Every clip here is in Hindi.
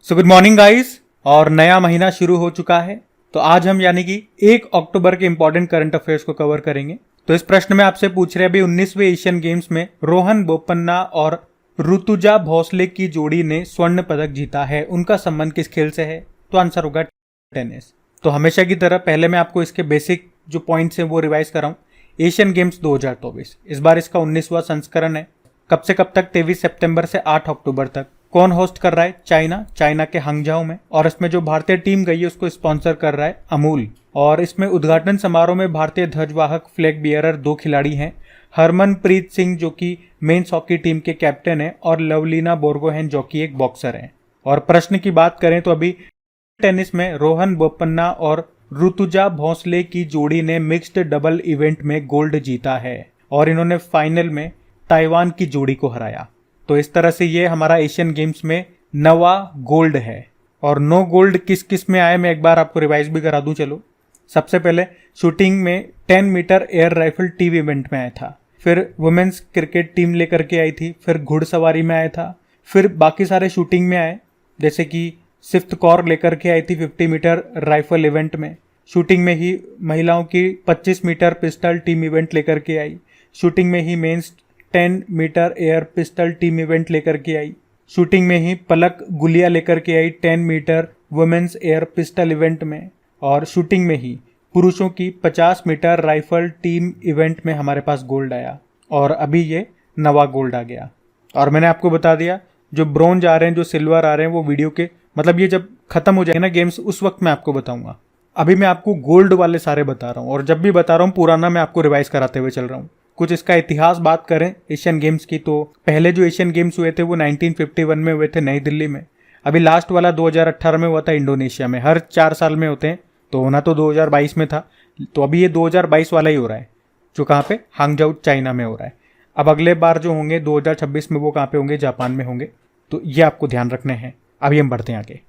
So good morning guys. और नया महीना शुरू हो चुका है, तो आज हम यानी कि 1 अक्टूबर के इंपॉर्टेंट करंट अफेयर्स को कवर करेंगे। तो इस प्रश्न में आपसे पूछ रहे हैं अभी 19वें एशियन गेम्स में रोहन बोपन्ना और ऋतुजा भोसले की जोड़ी ने स्वर्ण पदक जीता है। उनका संबंध किस खेल से है? तो आंसर होगा टेनिस। तो हमेशा की तरह पहले मैं आपको इसके बेसिक जो पॉइंट्स हैं वो रिवाइज कराऊं। एशियन गेम्स 2024, इस बार इसका 19वां संस्करण है। कब से कब तक? 23 सितंबर से 8 अक्टूबर तक। कौन होस्ट कर रहा है? चाइना के हांगझाओ में। और इसमें जो भारतीय टीम गई है उसको स्पॉन्सर कर रहा है अमूल। और इसमें उद्घाटन समारोह में भारतीय ध्वजवाहक फ्लैग बियरर 2 खिलाड़ी हैं, हरमनप्रीत सिंह जो कि मेंस हॉकी टीम के कैप्टन है और लवलीना बोर्गोहेन जो कि एक बॉक्सर है। और प्रश्न की बात करें तो अभी टेनिस में रोहन बोपन्ना और ऋतुजा भोसले की जोड़ी ने मिक्स्ड डबल इवेंट में गोल्ड जीता है और इन्होंने फाइनल में ताइवान की जोड़ी को हराया। तो इस तरह से ये हमारा एशियन गेम्स में 9वां गोल्ड है। और 9 गोल्ड किस किस में आए मैं एक बार आपको रिवाइज भी करा दूं। चलो, सबसे पहले शूटिंग में 10 metre air rifle team event में आया था, फिर वुमेन्स क्रिकेट टीम लेकर के आई थी, फिर घुड़सवारी में आया था, फिर बाकी सारे शूटिंग में आए, जैसे कि सिफ्थ कॉर लेकर के आई थी 50 मीटर राइफल इवेंट में। शूटिंग में ही महिलाओं की 25 मीटर पिस्टल टीम इवेंट लेकर के आई। शूटिंग में ही men's 10 metre air pistol team event लेकर के आई। शूटिंग में ही पलक गुलिया लेकर के आई 10 metre women's air pistol event में। और शूटिंग में ही पुरुषों की 50 मीटर राइफल टीम इवेंट में हमारे पास गोल्ड आया। और अभी ये 9वां गोल्ड आ गया। और मैंने आपको बता दिया जो ब्रोंज आ रहे हैं, जो सिल्वर आ रहे हैं, वो वीडियो के मतलब ये जब खत्म हो जाएगा ना गेम्स, उस वक्त मैं आपको बताऊंगा। अभी मैं आपको गोल्ड वाले सारे बता रहा हूँ, और जब भी बता रहा हूँ पुराना मैं आपको रिवाइज कराते हुए चल रहा हूँ। कुछ इसका इतिहास बात करें एशियन गेम्स की, तो पहले जो एशियन गेम्स हुए थे वो 1951 में हुए थे नई दिल्ली में। अभी लास्ट वाला 2018 में हुआ था इंडोनेशिया में। हर 4 साल में होते हैं, तो होना तो 2022 में था, तो अभी ये 2022 वाला ही हो रहा है, जो कहाँ पे? हांगझाओ चाइना में हो रहा है। अब अगले बार जो होंगे 2026 में वो कहाँ पे होंगे? जापान में होंगे। तो ये आपको ध्यान रखने हैं। अभी हम बढ़ते हैं आगे।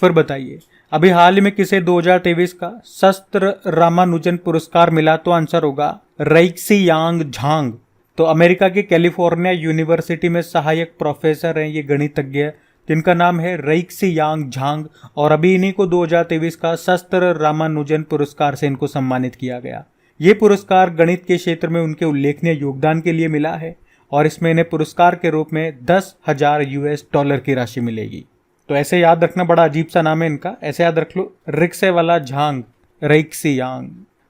फिर बताइए अभी हाल ही में किसे 2023 का शस्त्र रामानुजन पुरस्कार मिला? तो आंसर होगा रैक्सी यांग झांग। तो अमेरिका के कैलिफोर्निया यूनिवर्सिटी में सहायक प्रोफेसर हैं ये गणितज्ञ, जिनका नाम है रैक्सी यांग झांग। और अभी इन्हीं को 2023 का शस्त्र रामानुजन पुरस्कार से इनको सम्मानित किया गया। ये पुरस्कार गणित के क्षेत्र में उनके उल्लेखनीय योगदान के लिए मिला है और इसमें इन्हें पुरस्कार के रूप में $10,000 की राशि मिलेगी। तो ऐसे याद रखना, बड़ा अजीब सा नाम है इनका, ऐसे याद रख लो, रिक्शे वाला झांग, रैक्सी यांग।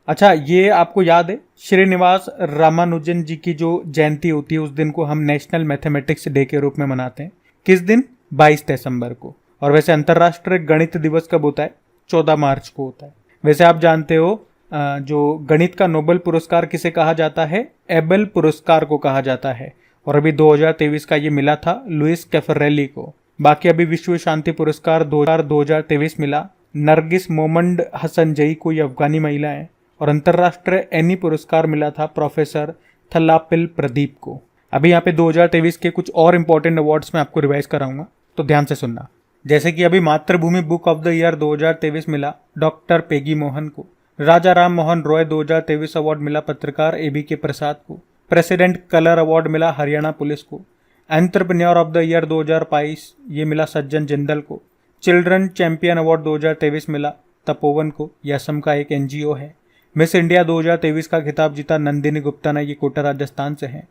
अच्छा, ये आपको याद है श्रीनिवास रामानुजन जी की जो जयंती होती है उस दिन को हम नेशनल मैथमेटिक्स डे के रूप में मनाते हैं। किस दिन? 22 दिसंबर को। और वैसे अंतर्राष्ट्रीय गणित दिवस कब होता है? 14 मार्च को होता है। वैसे आप जानते हो जो गणित का नोबेल पुरस्कार किसे कहा जाता है? एबेल पुरस्कार को कहा जाता है। और अभी 2023 का ये मिला था लुइस कैफरेली को। बाकी अभी विश्व शांति पुरस्कार 2023 मिला नरगिस मोमंड हसनजई को, ये अफगानी महिला है। और अंतर्राष्ट्रीय एनी पुरस्कार मिला था प्रोफेसर थलापिल प्रदीप को। अभी यहाँ पे 2023 के कुछ और इंपॉर्टेंट अवार्ड्स में आपको रिवाइज कराऊंगा, तो ध्यान से सुनना। जैसे कि अभी मातृभूमि बुक ऑफ द ईयर 2023 मिला डॉक्टर पेगी मोहन को। राजा राम मोहन रॉय 2023 अवार्ड मिला पत्रकार एबी के प्रसाद को। प्रेसिडेंट कलर अवार्ड मिला हरियाणा पुलिस को। एंटरप्रेन्योर ऑफ द ईयर 2022 ये मिला सज्जन जिंदल को। चिल्ड्रन चैंपियन अवार्ड 2023 मिला तपोवन को, ये असम का एक एनजीओ है। मिस इंडिया 2023 का खिताब जीता नंदिनी गुप्ता ने, ये कोटा राजस्थान से है।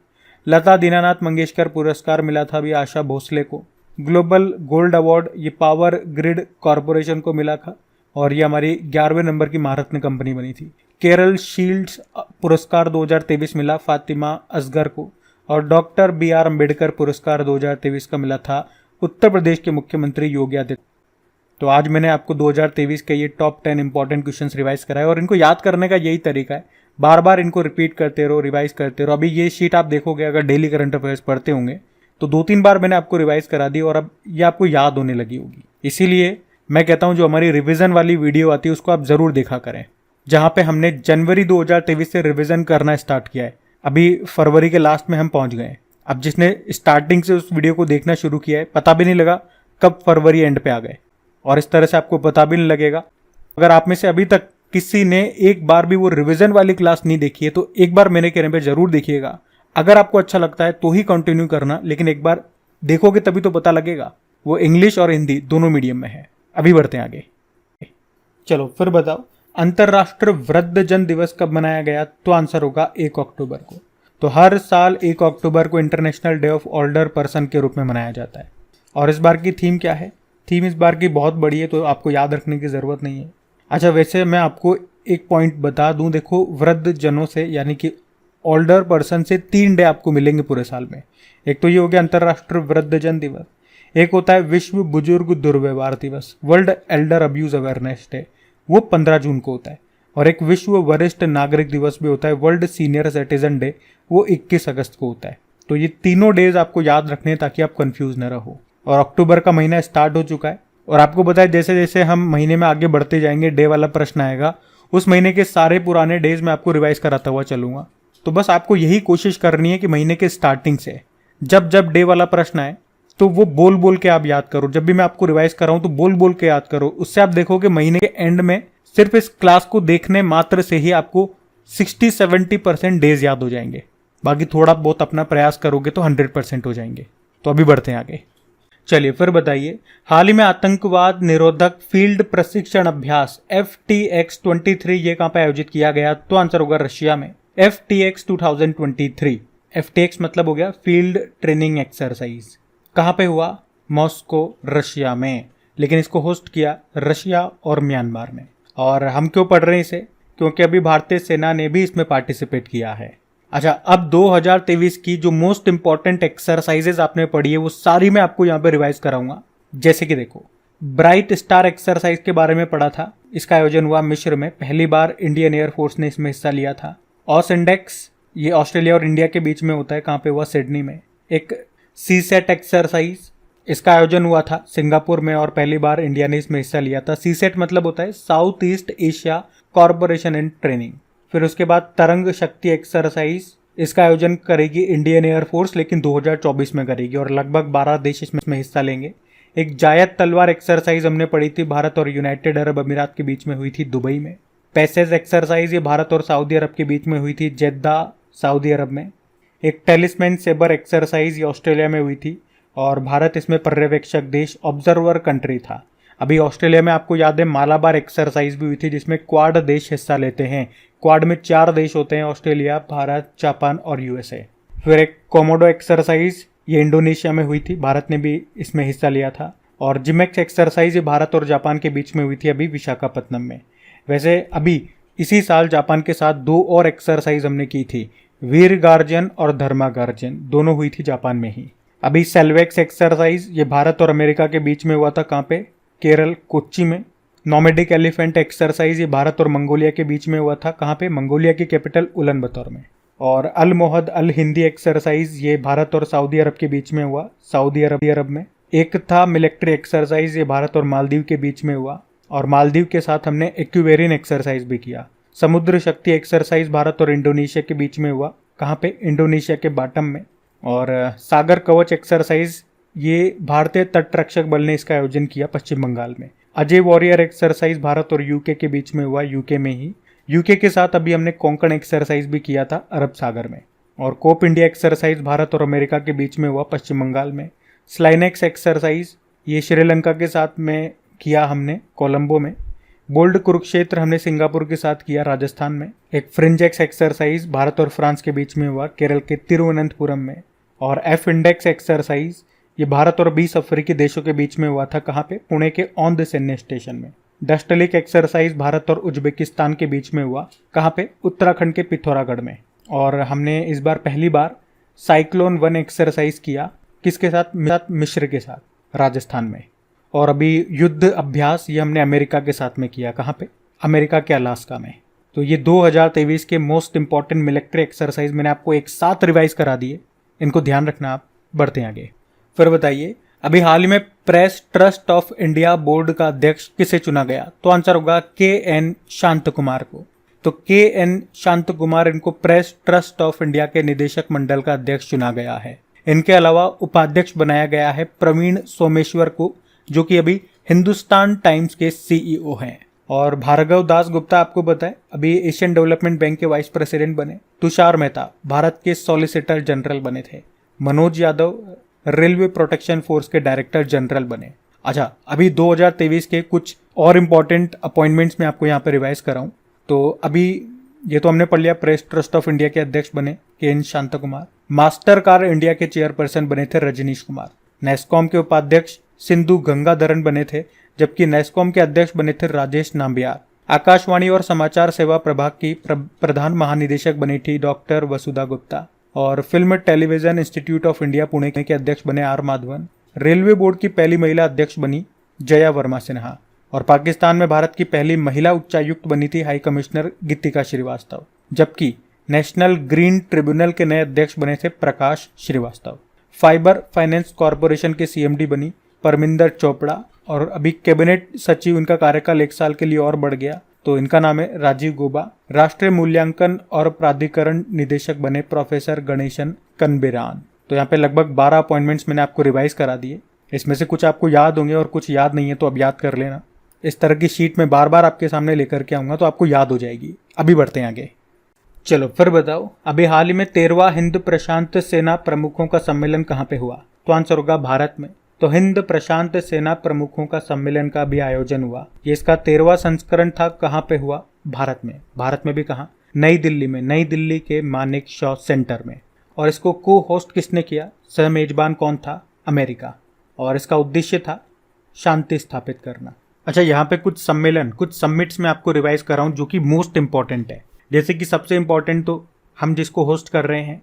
लता दीनानाथ मंगेशकर पुरस्कार मिला था अभी आशा भोसले को। ग्लोबल गोल्ड अवार्ड ये पावर ग्रिड कॉरपोरेशन को मिला था और ये हमारी 11वें नंबर की महारत्न कंपनी बनी थी। केरल शील्ड्स पुरस्कार 2023 मिला फातिमा असगर को। और डॉक्टर BR अम्बेडकर पुरस्कार 2023 का मिला था उत्तर प्रदेश के मुख्यमंत्री योगी आदित्यनाथ। तो आज मैंने आपको 2023 के ये टॉप 10 इंपॉर्टेंट क्वेश्चंस रिवाइज कराए और इनको याद करने का यही तरीका है, बार बार इनको रिपीट करते रहो, रिवाइज करते रहो। अभी ये शीट आप देखोगे, अगर डेली करंट अफेयर्स पढ़ते होंगे तो 2-3 बार मैंने आपको रिवाइज करा दी और अब ये आपको याद होने लगी होगी। इसीलिए मैं कहता हूँ जो हमारी रिविजन वाली वीडियो आती है उसको आप जरूर देखा करें, जहाँ पे हमने जनवरी 2023 से रिविजन करना स्टार्ट किया है। अभी फरवरी के लास्ट में हम पहुंच गए। अब जिसने स्टार्टिंग से उस वीडियो को देखना शुरू किया है, पता भी नहीं लगा कब फरवरी एंड पे आ गए, और इस तरह से आपको पता भी नहीं लगेगा। अगर आप में से अभी तक किसी ने एक बार भी वो रिवीजन वाली क्लास नहीं देखी है तो एक बार मेरे कहने पे जरूर देखिएगा। अगर आपको अच्छा लगता है तो ही कंटिन्यू करना, लेकिन एक बार देखोगे तभी तो पता लगेगा। वो इंग्लिश और हिंदी दोनों मीडियम में है। अभी बढ़ते हैं आगे। चलो फिर बताओ, अंतर्राष्ट्रीय वृद्धजन दिवस कब मनाया गया? तो आंसर होगा 1 अक्टूबर को। तो हर साल 1 अक्टूबर को international day of older person के रूप में मनाया जाता है। और इस बार की थीम क्या है? थीम इस बार की बहुत बड़ी है, तो आपको याद रखने की ज़रूरत नहीं है। अच्छा, वैसे मैं आपको एक पॉइंट बता दूं, देखो वृद्ध जनों से यानी कि ओल्डर पर्सन से 3 डे आपको मिलेंगे पूरे साल में। एक तो ये हो गया अंतर्राष्ट्रीय वृद्धजन दिवस, एक होता है विश्व बुजुर्ग दुर्व्यवहार दिवस, world Elder abuse awareness day, वो 15 जून को होता है। और एक विश्व वरिष्ठ नागरिक दिवस भी होता है, वर्ल्ड सीनियर सिटीजन डे, वो 21 अगस्त को होता है। तो ये तीनों डेज आपको याद रखने हैं ताकि आप कंफ्यूज न रहो। और अक्टूबर का महीना स्टार्ट हो चुका है, और आपको पता है जैसे जैसे हम महीने में आगे बढ़ते जाएंगे डे वाला प्रश्न आएगा, उस महीने के सारे पुराने डेज मैं आपको रिवाइज कराता हुआ चलूंगा। तो बस आपको यही कोशिश करनी है कि महीने के स्टार्टिंग से जब जब डे वाला प्रश्न आए तो वो बोल बोल के आप याद करो। जब भी मैं आपको रिवाइज कर रहा हूं तो बोल बोल के याद करो। उससे आप देखोगे महीने के एंड में सिर्फ इस क्लास को देखने मात्र से ही आपको 60-70% डेज याद हो जाएंगे। बाकी थोड़ा बहुत अपना प्रयास करोगे तो 100% हो जाएंगे। तो अभी बढ़ते हैं आगे। चलिए फिर बताइए, हाल ही में आतंकवाद निरोधक फील्ड प्रशिक्षण अभ्यास FTX 23 ये कहां पर आयोजित किया गया? तो आंसर होगा रशिया में। FTX 2023, FTX मतलब हो गया फील्ड ट्रेनिंग एक्सरसाइज। कहां पे हुआ? मॉस्को, रशिया में। लेकिन इसको होस्ट किया रशिया और म्यांमार ने। और हम क्यों पढ़ रहे हैं इसे? क्योंकि अभी भारतीय सेना ने भी इसमें पार्टिसिपेट किया है। अच्छा, अब 2023 की जो मोस्ट इंपॉर्टेंट एक्सरसाइजेज आपने पढ़ी है वो सारी मैं आपको यहाँ पे रिवाइज कराऊंगा। जैसे कि देखो, ब्राइट स्टार एक्सरसाइज के बारे में पढ़ा था, इसका आयोजन हुआ मिस्र में, पहली बार इंडियन एयरफोर्स ने इसमें हिस्सा लिया था। ऑस इंडेक्स, ये ऑस्ट्रेलिया और इंडिया के बीच में होता है, कहाँ पे हुआ? सिडनी में। एक सीसेट एक्सरसाइज, इसका आयोजन हुआ था सिंगापुर में और पहली बार इंडिया ने इसमें हिस्सा लिया था। सीसेट मतलब होता है south east Asia corporation and training. फिर उसके बाद तरंग शक्ति एक्सरसाइज, इसका आयोजन करेगी इंडियन एयरफोर्स, लेकिन 2024 में करेगी और लगभग 12 देश इसमें हिस्सा लेंगे। एक जायद तलवार एक्सरसाइज हमने पढ़ी थी, भारत और यूनाइटेड अरब अमीरात के बीच में हुई थी दुबई में। पैसेज एक्सरसाइज ये भारत और सऊदी अरब के बीच में हुई थी जेद्दा, सऊदी अरब में। एक टेलिस्मैन सेबर एक्सरसाइज ये ऑस्ट्रेलिया में हुई थी और भारत इसमें पर्यवेक्षक देश, ऑब्जर्वर कंट्री था। अभी ऑस्ट्रेलिया में आपको याद है मालाबार एक्सरसाइज भी हुई थी जिसमें क्वाड देश हिस्सा लेते हैं। क्वाड में 4 देश होते हैं, ऑस्ट्रेलिया, भारत, जापान और USA। फिर एक कोमोडो एक्सरसाइज ये इंडोनेशिया में हुई थी, भारत ने भी इसमें हिस्सा लिया था। और जिमेक्स एक्सरसाइज ये भारत और जापान के बीच में हुई थी अभी विशाखापत्तनम में। वैसे अभी इसी साल जापान के साथ 2 और एक्सरसाइज हमने की थी, वीर गार्जन और धर्मा गार्जन, दोनों हुई थी जापान में ही। अभी सेल्वेक्स एक्सरसाइज ये भारत और अमेरिका के बीच में हुआ था, कहाँ पे? केरल, कोच्चि में। नोमेडिक एलिफेंट एक्सरसाइज ये भारत और मंगोलिया के बीच में हुआ था, कहाँ पे? मंगोलिया की कैपिटल उलानबतर में। और अल मोहद अल हिंदी एक्सरसाइज ये भारत और सऊदी अरब के बीच में हुआ, सऊदी अरब में। एक था मिलिट्री एक्सरसाइज ये भारत और मालदीव के बीच में हुआ और मालदीव के साथ हमने एक्वेरियन एक्सरसाइज भी किया। समुद्र शक्ति एक्सरसाइज भारत और इंडोनेशिया के बीच में हुआ, कहाँ पे? इंडोनेशिया के बाटम में। और सागर कवच एक्सरसाइज ये भारतीय तट रक्षक बल ने इसका आयोजन किया पश्चिम बंगाल में। अजय वॉरियर एक्सरसाइज भारत और यूके के बीच में हुआ, यूके में ही। यूके के साथ अभी हमने कोंकण एक्सरसाइज भी किया था अरब सागर में। और कोप इंडिया एक्सरसाइज भारत और अमेरिका के बीच में हुआ पश्चिम बंगाल में। स्लाइनेक्स एक्सरसाइज ये श्रीलंका के साथ में किया हमने कोलंबो में। बोल्ड कुरुक्षेत्र हमने सिंगापुर के साथ किया राजस्थान में। एक फ्रिंजेक्स एक्सरसाइज भारत और फ्रांस के बीच में हुआ केरल के तिरुवनंतपुरम में। और एफ इंडेक्स एक्सरसाइज ये भारत और 20 अफ्रीकी देशों के बीच में हुआ था, कहाँ पे? पुणे के ऑन द सैन्य स्टेशन में। डस्टलिक एक्सरसाइज भारत और उज्बेकिस्तान के बीच में हुआ, कहाँ पे? उत्तराखंड के पिथौरागढ़ में। और हमने इस बार पहली बार साइक्लोन 1 एक्सरसाइज किया, किसके साथ? मिस्र के साथ, राजस्थान में। और अभी युद्ध अभ्यास ये हमने अमेरिका के साथ में किया, कहाँ पे? अमेरिका के अलास्का में। तो ये 2023 के मोस्ट इंपॉर्टेंट मिलिट्री एक्सरसाइज मैंने आपको एक साथ रिवाइज करा दिए, इनको ध्यान रखना आप। बढ़ते हैं आगे। फिर बताइए, अभी हाल ही में press trust of India board का अध्यक्ष किसे चुना गया? तो आंसर होगा KN शांत कुमार को। तो KN शांत कुमार, इनको प्रेस ट्रस्ट ऑफ इंडिया के निदेशक मंडल का अध्यक्ष चुना गया है। इनके अलावा उपाध्यक्ष बनाया गया है प्रवीण सोमेश्वर को, जो कि अभी हिंदुस्तान टाइम्स के CEO हैं। और भार्गव दास गुप्ता आपको पता है अभी एशियन डेवलपमेंट बैंक के वाइस प्रेसिडेंट बने। तुषार मेहता भारत के सॉलिसिटर जनरल बने थे। Manoj Yadav railway protection force के डायरेक्टर जनरल बने। अच्छा, अभी 2023 के कुछ और इम्पोर्टेंट अपॉइंटमेंट्स में आपको यहाँ पे रिवाइज कराऊं तो अभी ये तो हमने पढ़ लिया, प्रेस ट्रस्ट ऑफ इंडिया के अध्यक्ष बने K. N.. Shanta Kumar. Master card India के चेयरपर्सन बने थे रजनीश कुमार। नेस्कॉम के उपाध्यक्ष सिंधु गंगाधरन बने थे, जबकि नेस्कॉम के अध्यक्ष बने थे राजेश नाम्बियार। आकाशवाणी और समाचार सेवा प्रभाग की प्रधान महानिदेशक बनी थी डॉक्टर वसुधा गुप्ता। और film television institute of India Pune के अध्यक्ष बने आर माधवन। रेलवे बोर्ड की पहली महिला अध्यक्ष बनी जया वर्मा सिन्हा। और पाकिस्तान में भारत की पहली महिला उच्चायुक्त बनी थी हाई कमिश्नर गीतिका श्रीवास्तव। जबकि नेशनल ग्रीन ट्रिब्यूनल के नए अध्यक्ष बने थे प्रकाश श्रीवास्तव। फाइबर फाइनेंस कॉरपोरेशन के सीएमडी बनी परमिंदर चोपड़ा। और अभी कैबिनेट सचिव, इनका कार्यकाल 1 साल के लिए और बढ़ गया, तो इनका नाम है राजीव गोबा। राष्ट्रीय मूल्यांकन और प्राधिकरण निदेशक बने प्रोफेसर गणेशन कनबिरान। तो यहाँ पे लगभग 12 अपॉइंटमेंट्स मैंने आपको रिवाइज करा दिए। इसमें से कुछ आपको याद होंगे और कुछ याद नहीं है, तो अब याद कर लेना। इस तरह की शीट में बार बार आपके सामने लेकर के आऊंगा तो आपको याद हो जाएगी। अभी बढ़ते हैं आगे। चलो फिर बताओ, अभी हाल ही में 13वां हिंद प्रशांत सेना प्रमुखों का सम्मेलन कहाँ पे हुआ? तो आंसर होगा भारत में। तो हिंद प्रशांत सेना प्रमुखों का सम्मेलन का भी आयोजन हुआ। ये इसका 13वां संस्करण था। कहाँ पे हुआ? भारत में। भारत में भी कहाँ? नई दिल्ली में, नई दिल्ली के मानेक शॉ सेंटर में। और इसको को होस्ट किसने किया? सह मेजबान कौन था? अमेरिका। और इसका उद्देश्य था शांति स्थापित करना। अच्छा, यहाँ पे कुछ सम्मेलन, कुछ समिट्स में आपको रिवाइज कर रहा हूँ जो कि मोस्ट इंपॉर्टेंट है। जैसे कि सबसे इंपॉर्टेंट तो हम जिसको होस्ट कर रहे हैं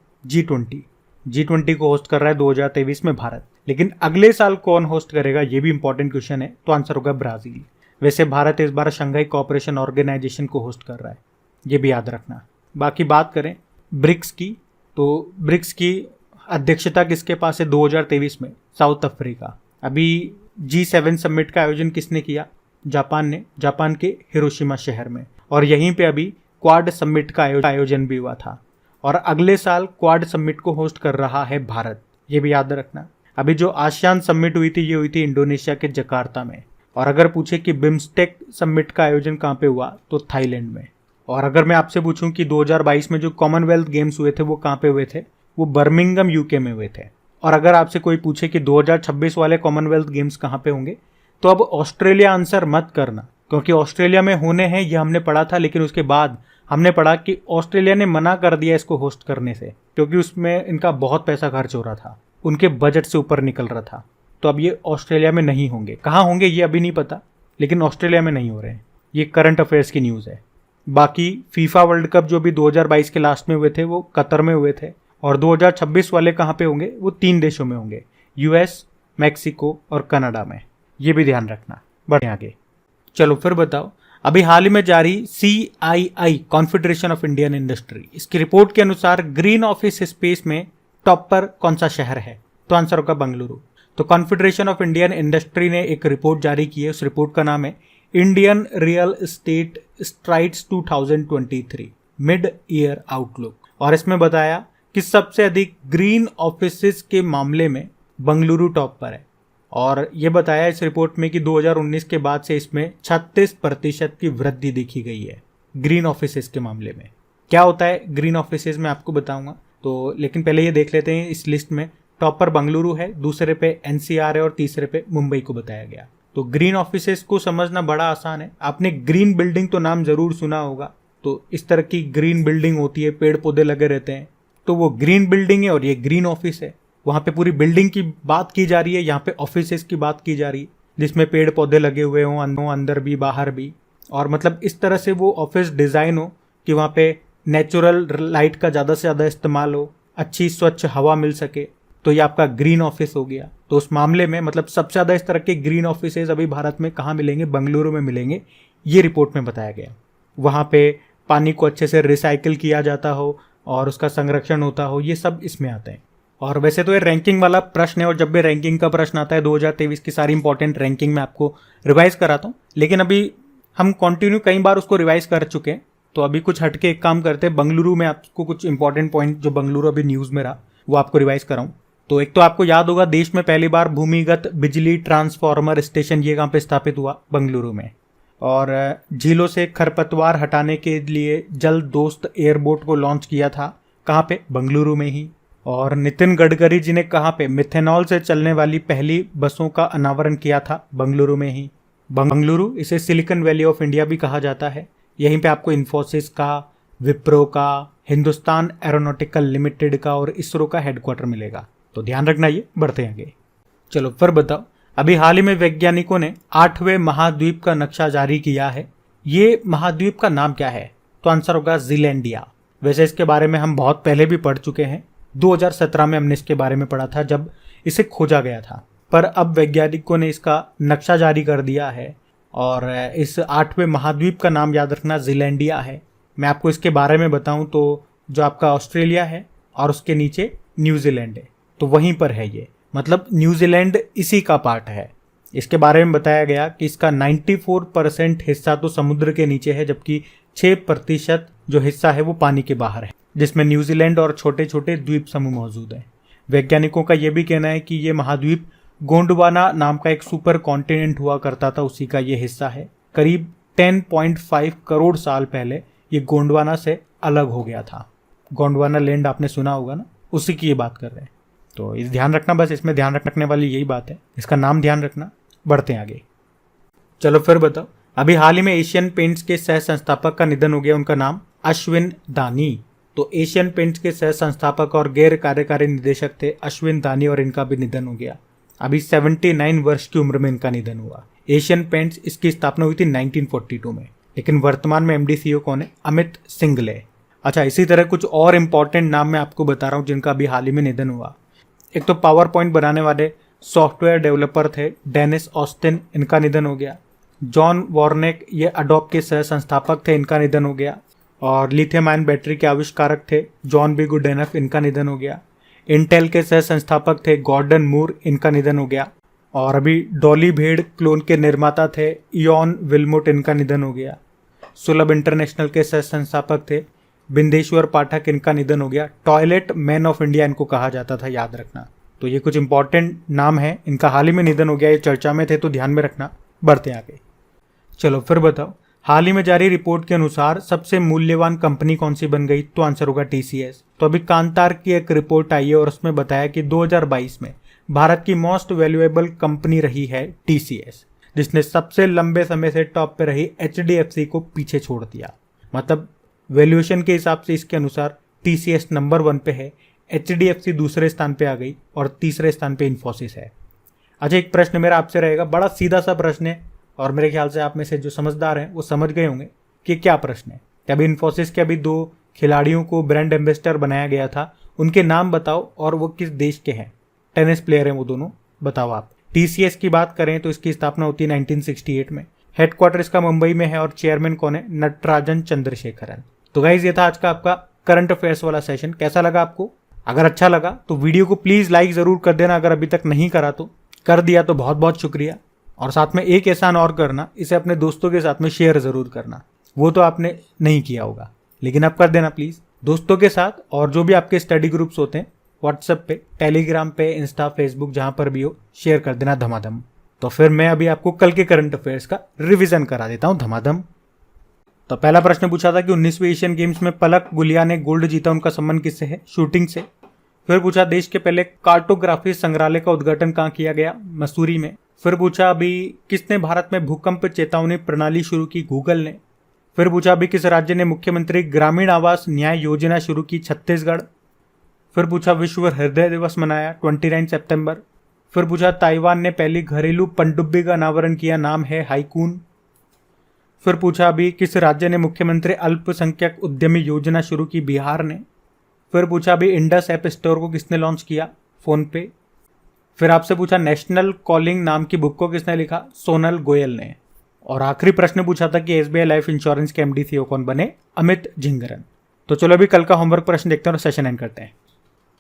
G20 को होस्ट कर रहा है 2023 में भारत। लेकिन अगले साल कौन होस्ट करेगा, ये भी इंपॉर्टेंट क्वेश्चन है। तो आंसर होगा ब्राजील। वैसे भारत इस बार शंघाई कोऑपरेशन ऑर्गेनाइजेशन को होस्ट कर रहा है, ये भी याद रखना। बाकी बात करें ब्रिक्स की, तो ब्रिक्स की अध्यक्षता किसके पास है 2023 में? South Africa. अभी G7 समिट का आयोजन किसने किया? जापान ने, जापान के हिरोशिमा शहर में। और यहीं पे अभी क्वाड समिट का आयोजन भी हुआ था। और अगले साल क्वाड समिट को होस्ट कर रहा है भारत, ये भी याद रखना। अभी जो आसियान समिट हुई थी, ये हुई थी इंडोनेशिया के जकार्ता में। और अगर पूछे कि बिम्स्टेक समिट का आयोजन कहाँ पे हुआ, तो थाईलैंड में। और अगर मैं आपसे पूछूं कि 2022 में जो कॉमनवेल्थ गेम्स हुए थे वो कहाँ पे हुए थे, वो बर्मिंगम यूके में हुए थे। और अगर आपसे कोई पूछे कि 2026 वाले कॉमनवेल्थ गेम्स कहाँ पे होंगे, तो अब ऑस्ट्रेलिया आंसर मत करना, क्योंकि ऑस्ट्रेलिया में होने हैं ये हमने पढ़ा था। लेकिन उसके बाद हमने पढ़ा कि ऑस्ट्रेलिया ने मना कर दिया इसको होस्ट करने से, क्योंकि उसमें इनका बहुत पैसा खर्च हो रहा था, उनके बजट से ऊपर निकल रहा था। तो अब ये ऑस्ट्रेलिया में नहीं होंगे। कहाँ होंगे ये अभी नहीं पता, लेकिन ऑस्ट्रेलिया में नहीं हो रहे हैं। ये करंट अफेयर्स की न्यूज़ है। बाकी फीफा वर्ल्ड कप जो भी 2022 के लास्ट में हुए थे वो कतर में हुए थे। और 2026 वाले कहाँ पे होंगे? वो 3 देशों में होंगे, यूएस, मैक्सिको और कनाडा में। ये भी ध्यान रखना। बढ़े आगे। चलो फिर बताओ, अभी हाल ही में जारी CII confederation of Indian industry, इसकी रिपोर्ट के अनुसार ग्रीन ऑफिस स्पेस में टॉप पर कौन सा शहर है? तो आंसर होगा बेंगलुरु। तो कॉन्फेडरेशन ऑफ इंडियन इंडस्ट्री ने एक रिपोर्ट जारी की है। उस रिपोर्ट का नाम है Indian real estate strides 2023 mid year outlook. और इसमें बताया कि सबसे अधिक ग्रीन ऑफिसेस के मामले में बेंगलुरु टॉप पर है। और ये बताया इस रिपोर्ट में कि 2019 के बाद से इसमें 36% की वृद्धि देखी गई है ग्रीन ऑफिसेस के मामले में। क्या होता है ग्रीन ऑफिसेस में आपको बताऊंगा, तो लेकिन पहले ये देख लेते हैं इस लिस्ट में टॉप पर बेंगलुरु है, दूसरे पे NCR है और तीसरे पे मुंबई को बताया गया। तो ग्रीन ऑफिसेस को समझना बड़ा आसान है। आपने ग्रीन बिल्डिंग तो नाम जरूर सुना होगा। तो इस तरह की ग्रीन बिल्डिंग होती है, पेड़ पौधे लगे रहते हैं, तो वो ग्रीन बिल्डिंग है और ये ग्रीन ऑफिस है। वहाँ पे पूरी बिल्डिंग की बात की जा रही है, यहाँ पे ऑफिसेस की बात की जा रही है जिसमें पेड़ पौधे लगे हुए हों, अंदर भी बाहर भी। और मतलब इस तरह से वो ऑफिस डिज़ाइन हो कि वहाँ पे नेचुरल लाइट का ज़्यादा से ज़्यादा इस्तेमाल हो, अच्छी स्वच्छ हवा मिल सके। तो ये आपका ग्रीन ऑफिस हो गया। तो उस मामले में मतलब सबसे ज़्यादा इस तरह के ग्रीन ऑफिसेज अभी भारत में कहाँ मिलेंगे? बेंगलुरु में मिलेंगे, ये रिपोर्ट में बताया गया। वहाँ पे पानी को अच्छे से रिसाइकिल किया जाता हो और उसका संरक्षण होता हो, ये सब इसमें आते हैं। और वैसे तो ये रैंकिंग वाला प्रश्न है, और जब भी रैंकिंग का प्रश्न आता है 2023 की सारी इंपॉर्टेंट रैंकिंग में आपको रिवाइज कराता हूँ। लेकिन अभी हम कंटिन्यू कई बार उसको रिवाइज कर चुके हैं, तो अभी कुछ हटके एक काम करते हैं। बेंगलुरु में आपको कुछ इंपॉर्टेंट पॉइंट जो बेंगलुरु अभी न्यूज़ में रहा वो आपको रिवाइज कराऊँ। तो एक तो आपको याद होगा देश में पहली बार भूमिगत बिजली ट्रांसफार्मर स्टेशन ये कहाँ पे स्थापित हुआ? बेंगलुरु में। और झीलों से खरपतवार हटाने के लिए जल दोस्त एयरबोट को लॉन्च किया था, कहाँ पे? बेंगलुरु में ही। और नितिन गडकरी जी ने कहाँ पे मिथेनॉल से चलने वाली पहली बसों का अनावरण किया था? बेंगलुरु में ही। बेंगलुरु, इसे सिलिकॉन वैली ऑफ इंडिया भी कहा जाता है। यहीं पे आपको इन्फोसिस का, विप्रो का, हिंदुस्तान एरोनॉटिकल लिमिटेड का और इसरो का हेडक्वार्टर मिलेगा। तो ध्यान रखना, ये बढ़ते हैं आगे। चलो फिर बताओ, अभी हाल ही में वैज्ञानिकों ने 8वें महाद्वीप का नक्शा जारी किया है। ये महाद्वीप का नाम क्या है? तो आंसर होगा जीलैंडिया। वैसे इसके बारे में हम बहुत पहले भी पढ़ चुके हैं, 2017 में हमने इसके बारे में पढ़ा था जब इसे खोजा गया था। पर अब वैज्ञानिकों ने इसका नक्शा जारी कर दिया है और इस 8वें महाद्वीप का नाम याद रखना जीलैंडिया है। मैं आपको इसके बारे में बताऊं तो जो आपका ऑस्ट्रेलिया है और उसके नीचे न्यूजीलैंड है, तो वहीं पर है ये, मतलब न्यूजीलैंड इसी का पार्ट है। इसके बारे में बताया गया कि इसका 94% हिस्सा तो समुद्र के नीचे है, जबकि 6% जो हिस्सा है वो पानी के बाहर है, जिसमें न्यूजीलैंड और छोटे छोटे द्वीप समूह मौजूद हैं। वैज्ञानिकों का यह भी कहना है कि ये महाद्वीप गोंडवाना नाम का एक सुपर कॉन्टिनेंट हुआ करता था, उसी का ये हिस्सा है। करीब 10.5 करोड़ साल पहले ये गोंडवाना से अलग हो गया था। गोंडवाना लैंड आपने सुना होगा ना, उसी की ये बात कर रहे हैं। तो इस ध्यान रखना, बस इसमें ध्यान रखने वाली यही बात है, इसका नाम ध्यान रखना। बढ़ते हैं आगे। चलो फिर बताओ, अभी हाल ही में एशियन पेंट्स के सह संस्थापक का निधन हो गया, उनका नाम अश्विन दानी। तो एशियन पेंट्स के सह संस्थापक और गैर कार्यकारी निदेशक थे अश्विन दानी और इनका भी निधन हो गया। अभी 79 वर्ष की उम्र में इनका निधन हुआ। एशियन पेंट्स, इसकी स्थापना हुई थी 1942 में, लेकिन वर्तमान में एमडी सीईओ कौन है? अमित सिंघले। अच्छा, इसी तरह कुछ और इंपॉर्टेंट नाम मैं आपको बता रहा हूँ जिनका अभी हाल ही में निधन हुआ। एक तो पावर पॉइंट बनाने वाले सॉफ्टवेयर डेवलपर थे डेनिस ऑस्टिन, इनका निधन हो गया। जॉन वॉर्नेक, ये अडोब के सह संस्थापक थे, इनका निधन हो गया। और लिथियम आयन बैटरी के आविष्कारक थे जॉन बी गुडेनफ, इनका निधन हो गया। इंटेल के सह संस्थापक थे गॉर्डन मूर, इनका निधन हो गया। और अभी डॉली भेड़ क्लोन के निर्माता थे इयॉन विल्मुट, इनका निधन हो गया। सुलभ इंटरनेशनल के सह संस्थापक थे बिंदेश्वर पाठक, इनका निधन हो गया। टॉयलेट मैन ऑफ इंडिया इनको कहा जाता था, याद रखना। तो ये कुछ इंपॉर्टेंट नाम है, इनका हाल ही में निधन हो गया, ये चर्चा में थे तो ध्यान में रखना। बढ़ते आगे। चलो फिर बताओ, हाल ही में जारी रिपोर्ट के अनुसार सबसे मूल्यवान कंपनी कौन सी बन गई? तो आंसर होगा टीसीएस। तो अभी कांतार की एक रिपोर्ट आई है और उसमें बताया कि 2022 में भारत की मोस्ट वैल्यूएबल कंपनी रही है टीसीएस, जिसने सबसे लंबे समय से टॉप पे रही एचडीएफसी को पीछे छोड़ दिया। मतलब वैल्यूएशन के हिसाब से इसके अनुसार टीसीएस नंबर 1 पे है, एचडीएफसी दूसरे स्थान पे आ गई और तीसरे स्थान पे इन्फोसिस है। अच्छा, एक प्रश्न मेरा आपसे रहेगा, बड़ा सीधा सा प्रश्न है और मेरे ख्याल से आप में से जो समझदार हैं वो समझ गए होंगे कि क्या प्रश्न है। कि अभी इन्फोसिस के अभी 2 खिलाड़ियों को ब्रांड एम्बेसडर बनाया गया था, उनके नाम बताओ और वो किस देश के हैं। टेनिस प्लेयर हैं वो दोनों, बताओ आप। टीसीएस की बात करें तो इसकी स्थापना होती है 1968 में। हेडक्वार्टर इसका मुंबई में है और चेयरमैन कौन है? नटराजन चंद्रशेखरन। तो गाइज, ये था आज का आपका करंट अफेयर्स वाला सेशन। कैसा लगा आपको? अगर अच्छा लगा तो वीडियो को प्लीज लाइक जरूर कर देना, अगर अभी तक नहीं करा तो। कर दिया तो बहुत बहुत शुक्रिया। और साथ में एक एहसान और करना, इसे अपने दोस्तों के साथ में शेयर जरूर करना। वो तो आपने नहीं किया होगा, लेकिन अब कर देना प्लीज दोस्तों के साथ। और जो भी आपके स्टडी ग्रुप्स होते हैं, व्हाट्सएप पे, टेलीग्राम पे, इंस्टा, फेसबुक, जहां पर भी हो, शेयर कर देना धमाधम। तो फिर मैं अभी आपको कल के करंट अफेयर्स का रिवीजन करा देता हूं धमाधम। तो पहला प्रश्न पूछा था कि 19वीं एशियन गेम्स में पलक गुलिया ने गोल्ड जीता, उनका संबंध किससे है? शूटिंग से। फिर पूछा देश के पहले कार्टोग्राफी संग्रहालय का उद्घाटन कहाँ किया गया? मसूरी में। फिर पूछा अभी किसने भारत में भूकंप चेतावनी प्रणाली शुरू की? गूगल ने। फिर पूछा अभी किस राज्य ने मुख्यमंत्री ग्रामीण आवास न्याय योजना शुरू की? छत्तीसगढ़। फिर पूछा विश्व हृदय दिवस मनाया 29 सितंबर। फिर पूछा ताइवान ने पहली घरेलू पनडुब्बी का अनावरण किया, नाम है हाईकून। फिर पूछा अभी किस राज्य ने मुख्यमंत्री अल्पसंख्यक उद्यमी योजना शुरू की? बिहार ने। फिर पूछा अभी इंडस ऐप स्टोर को किसने लॉन्च किया? फोन पे। फिर आपसे पूछा नेशनल कॉलिंग नाम की बुक को किसने लिखा? सोनल गोयल ने। और आखिरी प्रश्न पूछा था कि एसबीआई लाइफ इंश्योरेंस के एमडी सीईओ कौन बने? अमित झिंगरन। तो चलो अभी कल का होमवर्क प्रश्न देखते हैं और सेशन एंड करते हैं।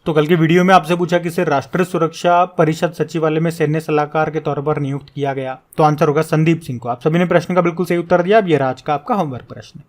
तो कल की वीडियो में आपसे पूछा कि इसे राष्ट्रीय सुरक्षा परिषद सचिवालय में सैन्य सलाहकार के तौर पर नियुक्त किया गया, तो आंसर होगा संदीप सिंह को। आप सभी ने प्रश्न का बिल्कुल सही उत्तर दिया। अब ये रहा आज का आपका होमवर्क प्रश्न।